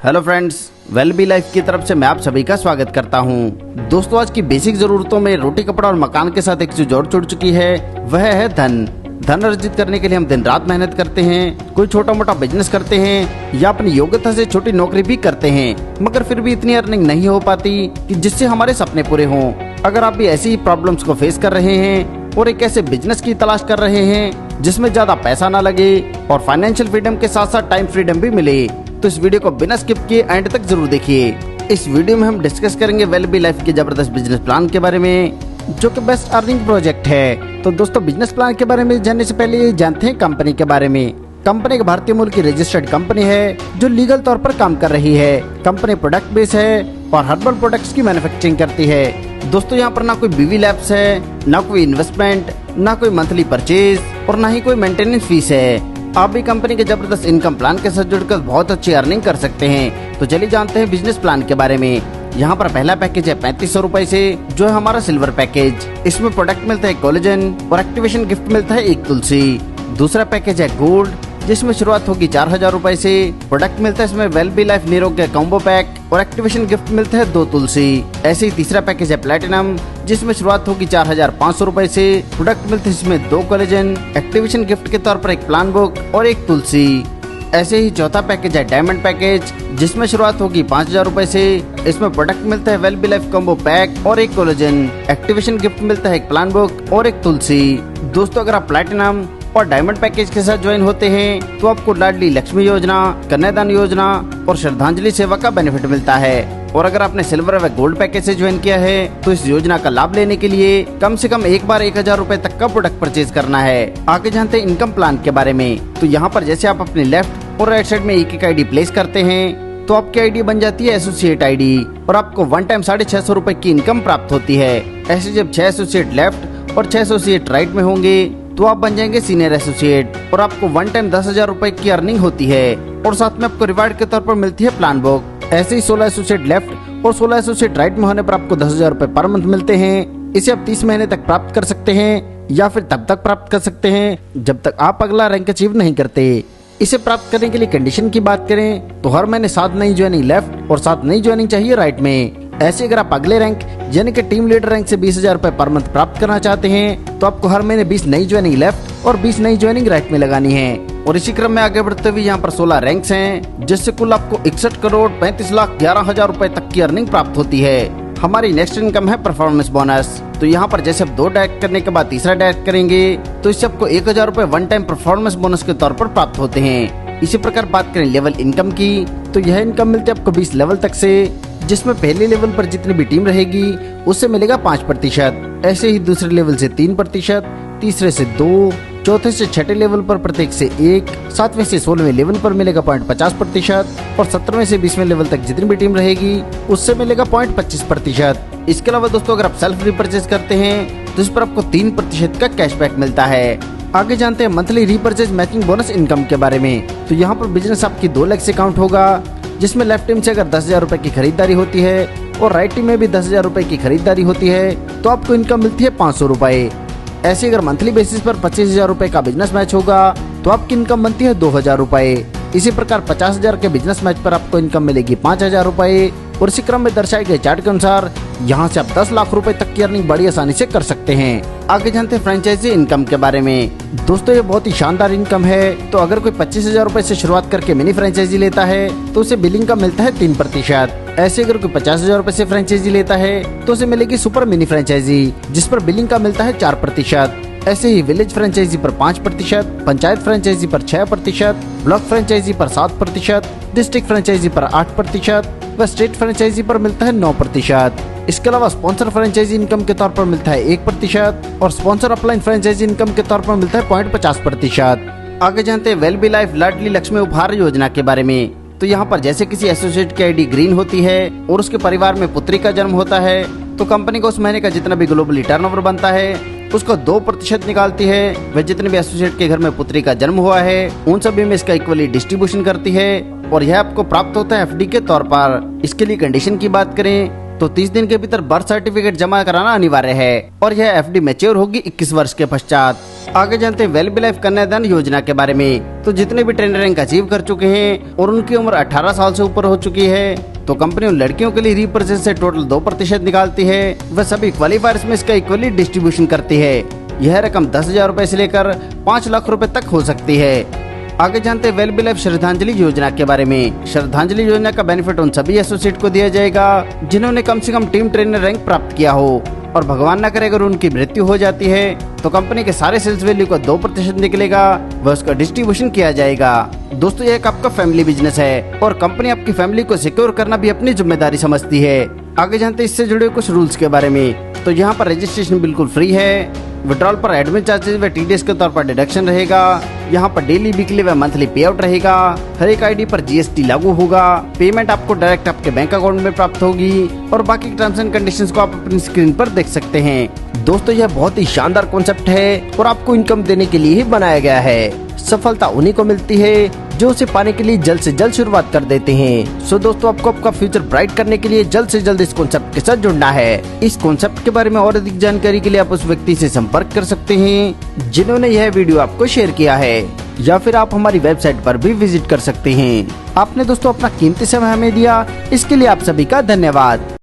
Hello friends, well be life की तरफ से मैं आप सभी का स्वागत करता हूं। दोस्तों, आज की बेसिक जरूरतों में रोटी कपड़ा और मकान के साथ एक चीज और जुड़ चुकी है, वह है धन। धन अर्जित करने के लिए हम दिन रात मेहनत करते हैं, कोई छोटा मोटा बिजनेस करते हैं या अपनी योग्यता से छोटी नौकरी भी करते हैं, मगर फिर भी इतनी अर्निंग नहीं हो पाती कि जिससे हमारे सपने पूरे हों। अगर आप भी ऐसी ही प्रॉब्लम्स को फेस कर रहे हैं और एक ऐसे बिजनेस की तलाश कर रहे हैं जिसमें ज्यादा पैसा ना लगे और फाइनेंशियल फ्रीडम के साथ साथ टाइम फ्रीडम भी मिले, तो इस वीडियो को बिना स्किप किए एंड तक जरूर देखिए। इस वीडियो में हम डिस्कस करेंगे वेल बी लाइफ के जबरदस्त बिजनेस प्लान के बारे में, जो कि बेस्ट अर्निंग प्रोजेक्ट है। तो दोस्तों, बिजनेस प्लान के बारे में जानने से पहले जानते हैं कंपनी के बारे में। कंपनी एक भारतीय मूल की रजिस्टर्ड कंपनी है जो लीगल तौर पर काम कर रही है। कंपनी प्रोडक्ट बेस है और हर्बल प्रोडक्ट्स की मैन्युफैक्चरिंग करती है। दोस्तों, यहाँ पर ना कोई बीवी लैब्स है, ना कोई इन्वेस्टमेंट, ना कोई मंथली परचेज और ना ही कोई मेंटेनेंस फीस है। आप भी कंपनी के जबरदस्त इनकम प्लान के साथ जुड़कर बहुत अच्छी अर्निंग कर सकते हैं। तो चलिए जानते हैं बिजनेस प्लान के बारे में। यहाँ पर पहला पैकेज है 3500 रुपए से, जो है हमारा सिल्वर पैकेज। इसमें प्रोडक्ट मिलता है कोलेजन और एक्टिवेशन गिफ्ट मिलता है एक तुलसी। दूसरा पैकेज है गोल्ड, जिसमें शुरुआत होगी 4000 रुपए से। प्रोडक्ट मिलता है इसमें वेल बी लाइफ निरोग्य कॉम्बो पैक और एक्टिवेशन गिफ्ट मिलता है 2 तुलसी। ऐसे ही तीसरा पैकेज है प्लैटिनम, जिसमें शुरुआत होगी 4500 रुपए से। प्रोडक्ट मिलते हैं इसमें 2 कोलेजन, एक्टिवेशन गिफ्ट के तौर पर एक प्लान बुक और एक तुलसी। ऐसे ही चौथा पैकेज है डायमंड पैकेज, जिसमें शुरुआत होगी 5000 रुपए से। इसमें प्रोडक्ट मिलता है well be life combo pack और एक कोलेजन, एक्टिवेशन गिफ्ट मिलता है एक प्लान बुक और एक तुलसी। दोस्तों, अगर आप प्लैटिनम और डायमंड पैकेज के साथ ज्वाइन होते हैं तो आपको लाडली लक्ष्मी योजना, कन्यादान योजना और श्रद्धांजलि सेवा का बेनिफिट मिलता है। और अगर आपने सिल्वर व गोल्ड पैकेज से ज्वाइन किया है तो इस योजना का लाभ लेने के लिए कम से कम एक बार 1000 रुपए तक का प्रोडक्ट परचेज करना है। आगे जानते हैं इनकम प्लान के बारे में। तो यहाँ पर जैसे आप अपने लेफ्ट और राइट साइड में एक आईडी प्लेस करते हैं तो आपकी आईडी बन जाती है एसोसिएट आईडी और आपको वन टाइम 650 रुपए की इनकम प्राप्त होती है। ऐसे जब 6 एसोसिएट लेफ्ट और 6 एसोसिएट राइट में होंगे तो आप बन जाएंगे सीनियर एसोसिएट और आपको वन टाइम 10,000 रुपए की अर्निंग होती है और साथ में आपको रिवार्ड के तौर पर मिलती है प्लान बुक। ऐसे ही 16 एसोसिएट लेफ्ट और 16 एसोसिएट राइट में होने पर आपको 10,000 रुपए पर मंथ मिलते हैं। इसे आप 30 महीने तक प्राप्त कर सकते हैं या फिर तब तक प्राप्त कर सकते हैं जब तक आप अगला रैंक अचीव नहीं करते। इसे प्राप्त करने के लिए कंडीशन की बात करें तो हर महीने 7 नई ज्वाइनिंग लेफ्ट और 7 नई ज्वाइनिंग चाहिए राइट में। ऐसे अगर आप अगले रैंक यानी कि टीम लीडर रैंक से 20,000 रुपए पर मंथ प्राप्त करना चाहते हैं तो आपको हर महीने 20 नई ज्वाइनिंग लेफ्ट और 20 नई ज्वाइनिंग राइट में लगानी है। और इसी क्रम में आगे बढ़ते हुए यहाँ पर 16 रैंक्स हैं, जिससे कुल आपको 61,35,11,000 रुपए तक की अर्निंग प्राप्त होती है। हमारी नेक्स्ट इनकम है परफॉर्मेंस बोनस। तो यहाँ पर जैसे आप 2 डायरेक्ट करने के बाद तीसरा डायरेक्ट करेंगे तो इससे आपको 1000 रुपए वन टाइम परफॉर्मेंस बोनस के तौर पर प्राप्त होते हैं। इसी प्रकार बात करें लेवल इनकम की तो यह इनकम मिलती है आपको 20 लेवल तक से, जिसमें पहले लेवल पर जितनी भी टीम रहेगी उससे मिलेगा 5%। ऐसे ही दूसरे लेवल से 3%, तीसरे से 2, चौथे से छठे लेवल पर प्रत्येक से 1, 7वें से 16वें लेवल पर मिलेगा 0.50% और 17वें से 20वें लेवल तक जितनी भी टीम रहेगी उससे मिलेगा 0.25%। इसके अलावा दोस्तों, अगर आप सेल्फ रीपरचेज करते हैं तो इस पर आपको 3% का कैशबैक मिलता है। आगे जानते हैं monthly repurchase matching bonus income के बारे में। तो यहाँ पर बिजनेस आपकी 2 लाख से काउंट होगा, जिसमें लेफ्ट टीम से अगर 10,000 रुपए की खरीदारी होती है और राइट टीम में भी 10,000 रुपए की खरीदारी होती है तो आपको इनकम मिलती है 500 रुपए। ऐसे अगर मंथली बेसिस पर 25,000 रुपए का बिजनेस मैच होगा तो आपकी इनकम बनती है 2,000 रुपए। इसी प्रकार 50,000 के बिजनेस मैच पर आपको इनकम मिलेगी 5,000 रुपए। और इसी क्रम में दर्शाए गए चार्ट के अनुसार यहाँ से आप 10 लाख रुपए तक की अर्निंग बड़ी आसानी से कर सकते हैं। आगे जानते हैं फ्रेंचाइजी इनकम के बारे में। दोस्तों, ये बहुत ही शानदार इनकम है। तो अगर कोई 25,000 रुपए से शुरुआत करके मिनी फ्रेंचाइजी लेता है तो उसे बिलिंग का मिलता है 3%। ऐसे अगर कोई 50,000 रुपए से फ्रेंचाइजी लेता है तो उसे मिलेगी सुपर मिनी फ्रेंचाइजी, जिस पर बिलिंग का मिलता है 4%। ऐसे ही विलेज फ्रेंचाइजी पर 5%, पंचायत फ्रेंचाइजी पर 6%, ब्लॉक फ्रेंचाइजी पर 7%, डिस्ट्रिक्ट फ्रेंचाइजी पर 8% व स्टेट फ्रेंचाइजी पर मिलता है 9%। इसके अलावा स्पॉन्सर फ्रेंचाइजी इनकम के तौर पर मिलता है 1% और स्पॉन्सर अपलाइन फ्रेंचाइजी इनकम के तौर पर मिलता है 0.50%। आगे जानते हैं वेल बी लाइफ लाडली लक्ष्मी उपहार योजना के बारे में। तो यहाँ पर जैसे किसी एसोसिएट की आईडी ग्रीन होती है और उसके परिवार में पुत्री का जन्म होता है तो कंपनी को उस महीने का जितना भी ग्लोबली टर्नओवर बनता है उसका 2% निकालती है। वह जितने भी एसोसिएट के घर में पुत्री का जन्म हुआ है उन सभी में इसका इक्वली डिस्ट्रीब्यूशन करती है और यह आपको प्राप्त होता है एफडी के तौर पर। इसके लिए कंडीशन की बात करें तो 30 दिन के भीतर बर्थ सर्टिफिकेट जमा कराना अनिवार्य है और यह एफडी मैच्योर होगी 21 वर्ष के पश्चात। आगे जानते हैं well be life Kanyadan Yojana के बारे में। तो जितने भी ट्रेनर रैंक अचीव कर चुके हैं और उनकी उम्र 18 साल से ऊपर हो चुकी है, तो कंपनी उन लड़कियों के लिए रिप्रेजेंट से टोटल 2% निकालती है। वह सभी क्वालिफायर्स में इसका इक्वली डिस्ट्रीब्यूशन करती है। यह रकम 10,000 रूपए से लेकर 5 लाख रुपए तक हो सकती है। आगे जानते हैं वेल बी लाइफ श्रद्धांजलि योजना के बारे में। श्रद्धांजलि योजना का बेनिफिट उन सभी एसोसिएट को दिया जाएगा जिन्होंने कम से कम टीम ट्रेनर रैंक प्राप्त किया हो, और भगवान न करे अगर उनकी मृत्यु हो जाती है तो कंपनी के सारे सेल्स वैल्यू का 2% निकलेगा, वह उसका डिस्ट्रीब्यूशन किया जाएगा। दोस्तों, यह एक आपका फैमिली बिजनेस है और कंपनी आपकी फैमिली को सिक्योर करना भी अपनी जिम्मेदारी समझती है। आगे जानते हैं इससे जुड़े कुछ रूल्स के बारे में। तो यहाँ पर रजिस्ट्रेशन बिल्कुल फ्री है। विड्रॉल पर एडमिन चार्जेस व टीडीएस के तौर पर डिडक्शन रहेगा। यहाँ पर डेली, वीकली व मंथली पे आउट रहेगा। हर एक आईडी पर जीएसटी लागू होगा। पेमेंट आपको डायरेक्ट आपके बैंक अकाउंट में प्राप्त होगी और बाकी टर्म्स एंड कंडीशंस को आप अपनी स्क्रीन पर देख सकते हैं। दोस्तों, यह बहुत ही शानदार कॉन्सेप्ट है और आपको इनकम देने के लिए ही बनाया गया है। सफलता उन्हीं को मिलती है जो उसे पाने के लिए जल्द से जल्द शुरुआत कर देते हैं। सो दोस्तों, आपको आपका फ्यूचर ब्राइट करने के लिए जल्द से जल्द इस कॉन्सेप्ट के साथ जुड़ना है। इस कॉन्सेप्ट के बारे में और अधिक जानकारी के लिए आप उस व्यक्ति से संपर्क कर सकते हैं जिन्होंने यह वीडियो आपको शेयर किया है, या फिर आप हमारी वेबसाइट पर भी विजिट कर सकते हैं। आपने दोस्तों अपना कीमती समय हमें दिया, इसके लिए आप सभी का धन्यवाद।